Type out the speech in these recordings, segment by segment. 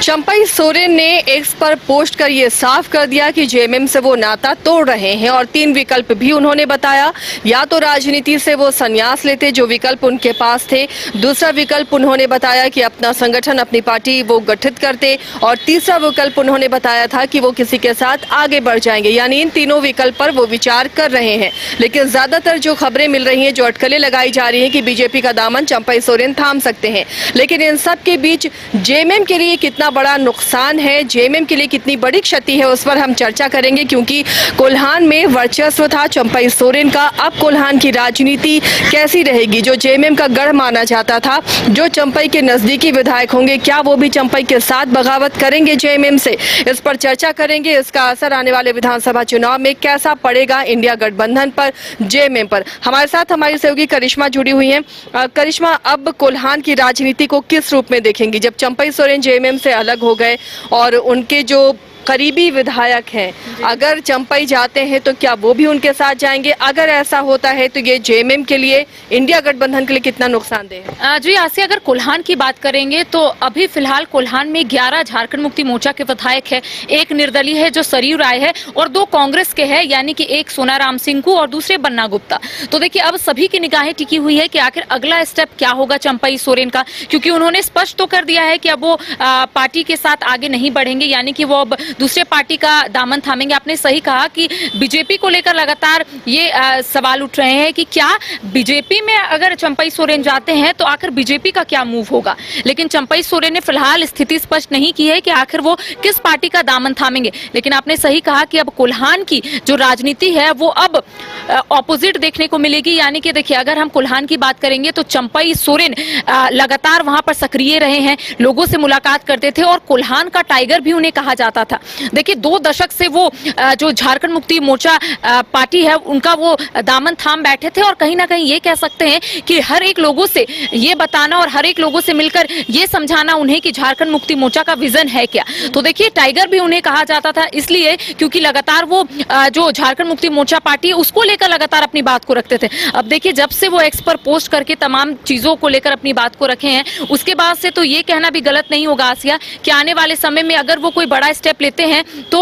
चंपई सोरेन ने एक्स पर पोस्ट कर ये साफ कर दिया कि जेएमएम से वो नाता तोड़ रहे हैं और 3 विकल्प भी उन्होंने बताया। या तो राजनीति से वो संन्यास लेते, जो विकल्प उनके पास थे। दूसरा विकल्प उन्होंने बताया कि अपना संगठन, अपनी पार्टी वो गठित करते। और तीसरा विकल्प उन्होंने बताया था कि वो किसी के साथ आगे बढ़ जाएंगे। यानी इन तीनों विकल्प पर वो विचार कर रहे हैं। लेकिन ज्यादातर जो खबरें मिल रही हैं, जो अटकलें लगाई जा रही हैं कि बीजेपी का दामन चंपई सोरेन थाम सकते हैं। लेकिन इन सब के बीच जेएमएम के लिए कितना बड़ा नुकसान है, जेएमएम के लिए कितनी बड़ी क्षति है, उस पर हम चर्चा करेंगे। क्योंकि कोल्हान में वर्चस्व था चंपई सोरेन का। अब कोल्हान की राजनीति कैसी रहेगी? जो जेएमएम का गढ़ माना जाता था, जो चंपई के नजदीकी विधायक होंगे, क्या वो भी चंपई के साथ बगावत करेंगे जेएमएम से? इस पर चर्चा करेंगे। इसका असर आने वाले विधानसभा चुनाव में कैसा पड़ेगा इंडिया गठबंधन पर, जेएमएम पर? हमारे साथ हमारी सहयोगी करिश्मा जुड़ी हुई है। करिश्मा, अब कोल्हान की राजनीति को किस रूप में देखेंगी जब चंपई सोरेन जेएमएम से अलग हो गए और उनके जो करीबी विधायक हैं, अगर चंपई जाते हैं तो क्या वो भी उनके साथ जाएंगे? अगर ऐसा होता है तो ये जेएमएम के लिए, इंडिया गठबंधन के लिए कितना नुकसानदेह है? जी आसिया, अगर कोल्हान की बात करेंगे तो अभी फिलहाल कोल्हान में 11 झारखंड मुक्ति मोर्चा के विधायक है, एक निर्दलीय है जो सरयू राय है और 2 कांग्रेस के हैं, यानी कि एक सोनाराम सिंकू और दूसरे बन्ना गुप्ता। तो देखिए, अब सभी की निगाहें टिकी हुई है कि आखिर अगला स्टेप क्या होगा चंपई सोरेन का, क्योंकि उन्होंने स्पष्ट तो कर दिया है कि अब वो पार्टी के साथ आगे नहीं बढ़ेंगे, यानी कि वो अब दूसरे पार्टी का दामन थामेंगे। आपने सही कहा कि बीजेपी को लेकर लगातार ये सवाल उठ रहे हैं कि क्या बीजेपी में अगर चंपई सोरेन जाते हैं तो आखिर बीजेपी का क्या मूव होगा। लेकिन चंपई सोरेन ने फिलहाल स्थिति स्पष्ट नहीं की है कि आखिर वो किस पार्टी का दामन थामेंगे। लेकिन आपने सही कहा कि अब कोल्हान की जो राजनीति है वो अब ऑपोजिट देखने को मिलेगी। यानी कि देखिए, अगर हम कोल्हान की बात करेंगे तो चंपई सोरेन लगातार वहां पर सक्रिय रहे हैं, लोगों से मुलाकात करते थे और कोल्हान का टाइगर भी उन्हें कहा जाता था। देखिए, 2 दशक से वो जो झारखंड मुक्ति मोर्चा पार्टी है उनका वो दामन थाम बैठे थे और कहीं ना कहीं ये कह सकते हैं कि हर एक लोगों से ये बताना और हर एक लोगों से मिलकर ये समझाना उन्हें कि झारखंड मुक्ति मोर्चा का विजन है क्या। तो देखिए, टाइगर भी उन्हें कहा जाता था, इसलिए क्योंकि लगातार वो जो झारखंड मुक्ति मोर्चा पार्टी है उसको लेकर लगातार अपनी बात को रखते थे। अब देखिए, जब से वो एक्स पर पोस्ट करके तमाम चीजों को लेकर अपनी बात को रखे हैं, उसके बाद से तो ये कहना भी गलत नहीं होगा आसिया कि आने वाले समय में अगर वो कोई बड़ा स्टेप लेते हैं तो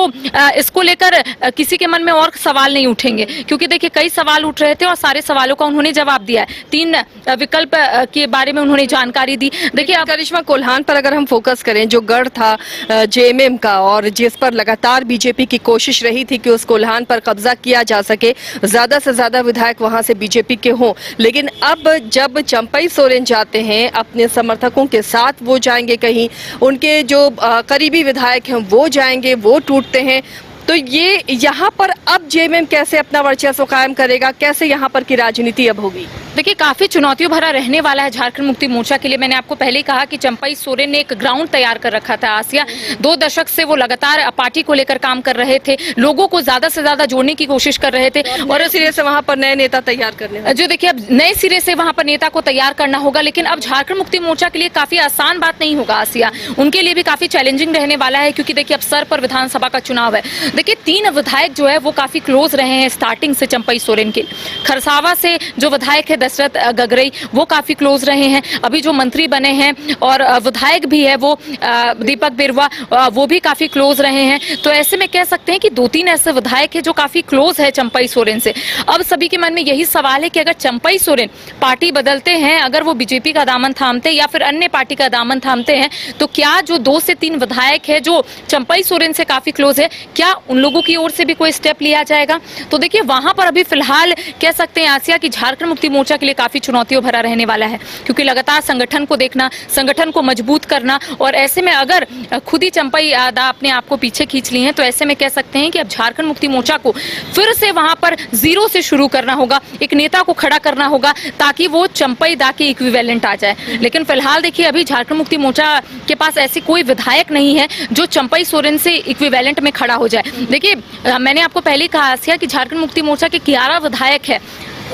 इसको लेकर किसी के मन में और सवाल नहीं उठेंगे। क्योंकि देखिए, कई सवाल उठ रहे थे और सारे सवालों का उन्होंने जवाब दिया है। 3 विकल्प के बारे में उन्होंने जानकारी दी। देखिए, करिश्मा, कोल्हान पर अगर हम फोकस करें, जो गढ़ था जेएमएम का और जिस पर लगातार बीजेपी की कोशिश रही थी कि उस कोल्हान पर कब्जा किया जा सके, ज्यादा से ज्यादा विधायक वहां से बीजेपी के हों। लेकिन अब जब चंपई सोरेन जाते हैं अपने समर्थकों के साथ, वो जाएंगे कहीं, उनके जो करीबी विधायक हैं वो जाएंगे, वो टूटते हैं, तो ये यहाँ पर अब जेएमएम कैसे अपना वर्चस्व कायम करेगा? कैसे यहाँ पर की राजनीति अब होगी? देखिए, काफी चुनौतियों भरा रहने वाला है झारखंड मुक्ति मोर्चा के लिए। मैंने आपको पहले ही कहा कि चंपई सोरेन ने एक ग्राउंड तैयार कर रखा था आसिया। 2 दशक से वो लगातार पार्टी को लेकर काम कर रहे थे, लोगों को ज्यादा से ज्यादा जोड़ने की कोशिश कर rहे थे और सिरे से वहां पर नए नेता तैयार करने, जो देखिए अब नए सिरे से वहां पर नेता को तैयार करना होगा। लेकिन अब झारखंड मुक्ति मोर्चा के लिए काफी आसान बात नहीं होगा आसिया, उनके लिए भी काफी चैलेंजिंग रहने वाला है। क्योंकि देखिए, अब सर पर विधानसभा का चुनाव है। देखिए, 3 विधायक जो है वो काफी क्लोज रहे हैं स्टार्टिंग से चंपई सोरेन के। खरसावा से जो विधायक है दशरथ गगरई, वो काफी क्लोज रहे हैं। अभी जो मंत्री बने हैं और विधायक भी है वो दीपक बिरवा, वो भी काफी क्लोज रहे हैं। तो ऐसे में कह सकते हैं कि 2-3 ऐसे विधायक है जो काफी क्लोज है चंपई सोरेन से। अब सभी के मन में यही सवाल है कि अगर चंपई सोरेन पार्टी बदलते हैं, अगर वो बीजेपी का दामन थामते या फिर अन्य पार्टी का दामन थामते हैं, तो क्या जो 2 से 3 विधायक है जो चंपई सोरेन से काफी क्लोज है, क्या उन लोगों की ओर से भी कोई स्टेप लिया जाएगा? तो देखिए, वहां पर अभी फिलहाल कह सकते हैं आसिया कि झारखंड मुक्ति मोर्चा के लिए काफी चुनौतियों भरा रहने वाला है। क्योंकि लगातार संगठन को देखना, संगठन को मजबूत करना, और ऐसे में अगर खुद ही चंपई दा अपने आप को पीछे खींच ली है, तो ऐसे में कह सकते हैं कि अब झारखंड मुक्ति मोर्चा को फिर से वहां पर 0 से शुरू करना होगा, एक नेता को खड़ा करना होगा ताकि वो चंपई दा के इक्विवेलेंट आ जाए। लेकिन फिलहाल देखिए, अभी झारखंड मुक्ति मोर्चा के पास ऐसी कोई विधायक नहीं है जो चंपई सोरेन से इक्विवेलेंट में खड़ा हो जाए। देखिए, मैंने आपको पहले कहा आसिया कि झारखंड मुक्ति मोर्चा के 11 विधायक है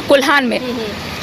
कोल्हान में,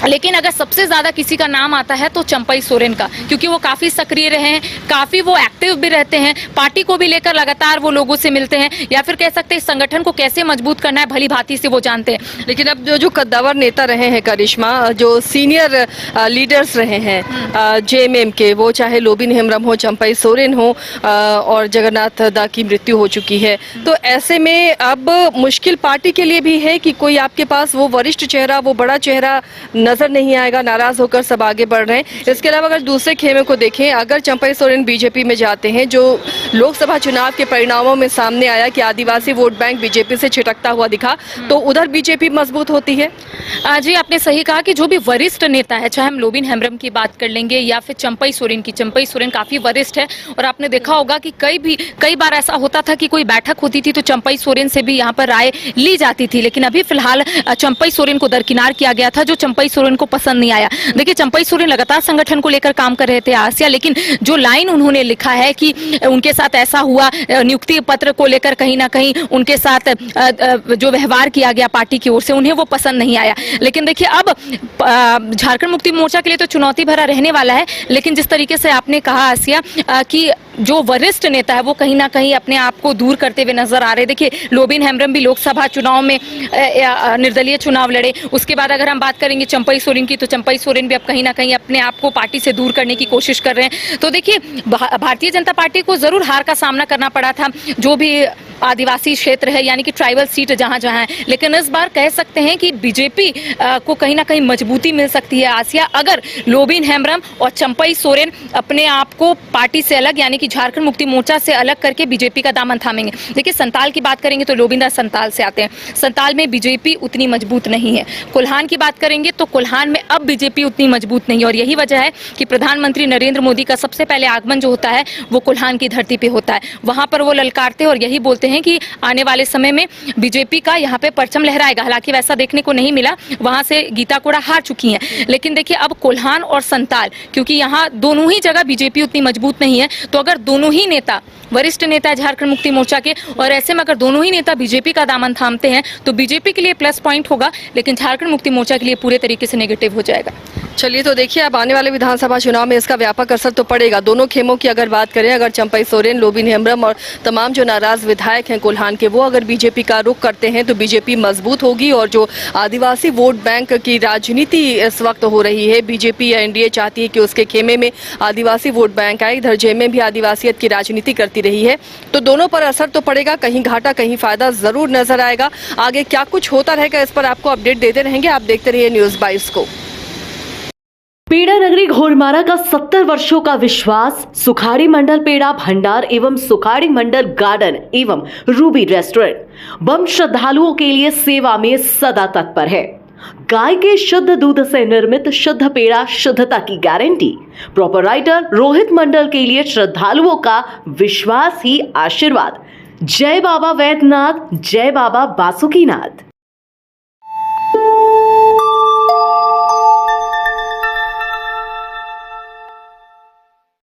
लेकिन अगर सबसे ज्यादा किसी का नाम आता है तो चंपई सोरेन का, क्योंकि वो काफी सक्रिय रहे हैं, काफी वो एक्टिव भी रहते हैं, पार्टी को भी लेकर लगातार वो लोगों से मिलते हैं, या फिर कह सकते हैं संगठन को कैसे मजबूत करना है भली भांति से वो जानते हैं। लेकिन अब जो कद्दावर नेता रहे हैं करिश्मा, जो सीनियर लीडर्स रहे हैं जेएमएम के, वो चाहे लोबिन हेम्ब्रम हो, चंपई सोरेन हो और जगन्नाथ दा की मृत्यु हो चुकी है, तो ऐसे में अब मुश्किल पार्टी के लिए भी है कि कोई आपके पास वो वरिष्ठ चेहरा, वो बड़ा चेहरा नजर नहीं आएगा, नाराज होकर सब आगे बढ़ रहे हैं। इसके अलावा अगर दूसरे खेमे को देखें, अगर चंपई सोरेन बीजेपी में जाते हैं, जो लोकसभा चुनाव के परिणामों में सामने आया कि आदिवासी वोट बैंक बीजेपी से छिटकता हुआ दिखा, तो उधर बीजेपी मजबूत होती है। जी आपने सही कहा कि जो भी वरिष्ठ नेता है, चाहे हम लोबिन हेम्ब्रम की बात कर लेंगे या फिर चंपई सोरेन की, चंपई सोरेन काफी वरिष्ठ है और आपने देखा होगा कि कई बार ऐसा होता था कि कोई बैठक होती थी तो चंपई सोरेन से भी यहाँ पर राय ली जाती थी, लेकिन अभी फिलहाल चंपई सोरेन को दरकिनार किया गया था, जो चंपई सोरेन को पसंद नहीं आया। देखिए चंपई सोरेन लगातार संगठन को लेकर काम कर रहे थे आसिया, लेकिन जो लाइन उन्होंने लिखा है कि उनके साथ ऐसा हुआ, नियुक्ति पत्र को लेकर कहीं ना कहीं उनके साथ जो व्यवहार किया गया पार्टी की ओर से, उन्हें वो पसंद नहीं आया। लेकिन देखिए अब झारखंड मुक्ति मोर्चा के लिए तो चुनौती भरा रहने वाला है, लेकिन जिस तरीके से आपने कहा आसिया कि जो वरिष्ठ नेता है वो कहीं ना कहीं अपने आप को दूर करते हुए नजर आ रहे। देखिए लोबिन हेम्ब्रम भी लोकसभा चुनाव में निर्दलीय चुनाव लड़े, उसके बाद अगर हम बात करेंगे चंपई सोरेन की, तो चंपई सोरेन भी अब कहीं ना कहीं अपने आप को पार्टी से दूर करने की कोशिश कर रहे हैं। तो देखिए भारतीय जनता पार्टी को जरूर हार का सामना करना पड़ा था, जो भी आदिवासी क्षेत्र है यानी कि ट्राइबल सीट जहां जहां है, लेकिन इस बार कह सकते हैं कि बीजेपी को कहीं ना कहीं मजबूती मिल सकती है आसिया, अगर लोबिन हेम्ब्रम और चंपई सोरेन अपने आप को पार्टी से अलग यानी कि झारखंड मुक्ति मोर्चा से अलग करके बीजेपी का दामन थामेंगे। देखिए संताल की बात करेंगे तो लोबिन दा संताल से आते हैं, संताल में बीजेपी उतनी मजबूत नहीं है। कोल्हान की बात करेंगे तो कोल्हान में अब बीजेपी उतनी मजबूत नहीं है, और यही वजह है कि प्रधानमंत्री नरेंद्र मोदी का सबसे पहले आगमन जो होता है वो कोल्हान की धरती पे होता है। वहां पर वो ललकारते और यही बोलते हैं कि आने वाले समय में बीजेपी का यहाँ पे परचम लहराएगा। हालांकि वैसा देखने को नहीं मिला, वहां से गीता कोड़ा हार चुकी हैं, लेकिन देखिए अब कोल्हान और संताल, क्योंकि यहाँ दोनों ही जगह बीजेपी उतनी मजबूत नहीं है, तो अगर दोनों ही नेता वरिष्ठ नेता है झारखंड मुक्ति मोर्चा के, और ऐसे में अगर दोनों ही नेता बीजेपी का दामन थामते हैं तो बीजेपी के लिए प्लस पॉइंट होगा, लेकिन झारखंड मुक्ति मोर्चा के लिए पूरे तरीके से नेगेटिव हो जाएगा। चलिए तो देखिए अब आने वाले विधानसभा चुनाव में इसका व्यापक असर तो पड़ेगा। दोनों खेमों की अगर बात करें, अगर चंपई सोरेन, लोबिन हेम्ब्रम और तमाम जो नाराज विधायक हैं कोल्हान के, वो अगर बीजेपी का रुख करते हैं तो बीजेपी मजबूत होगी, और जो आदिवासी वोट बैंक की राजनीति इस वक्त हो रही है, बीजेपी या एनडीए चाहती है कि उसके खेमे में आदिवासी वोट बैंक आए, इधर जेएमएम भी आदिवासियत की राजनीति करती रही है, तो दोनों पर असर तो पड़ेगा, कहीं घाटा कहीं फायदा जरूर नजर आएगा। आगे क्या कुछ होता रहेगा इस पर आपको अपडेट देते रहेंगे, आप देखते रहिए न्यूज़ 22 को। पेड़ा नगरी घोड़मारा का 70 वर्षों का विश्वास सुखाड़ी मंडल पेड़ा भंडार एवं सुखाड़ी मंडल गार्डन एवं रूबी रेस्टोरेंट बम श्रद्धालुओं के लिए सेवा में सदा तत्पर है। गाय के शुद्ध दूध से निर्मित शुद्ध पेड़ा, शुद्धता की गारंटी। प्रोपराइटर रोहित मंडल के लिए श्रद्धालुओं का विश्वास ही आशीर्वाद। जय बाबा वैद्यनाथ, जय बाबा बासुकीनाथ।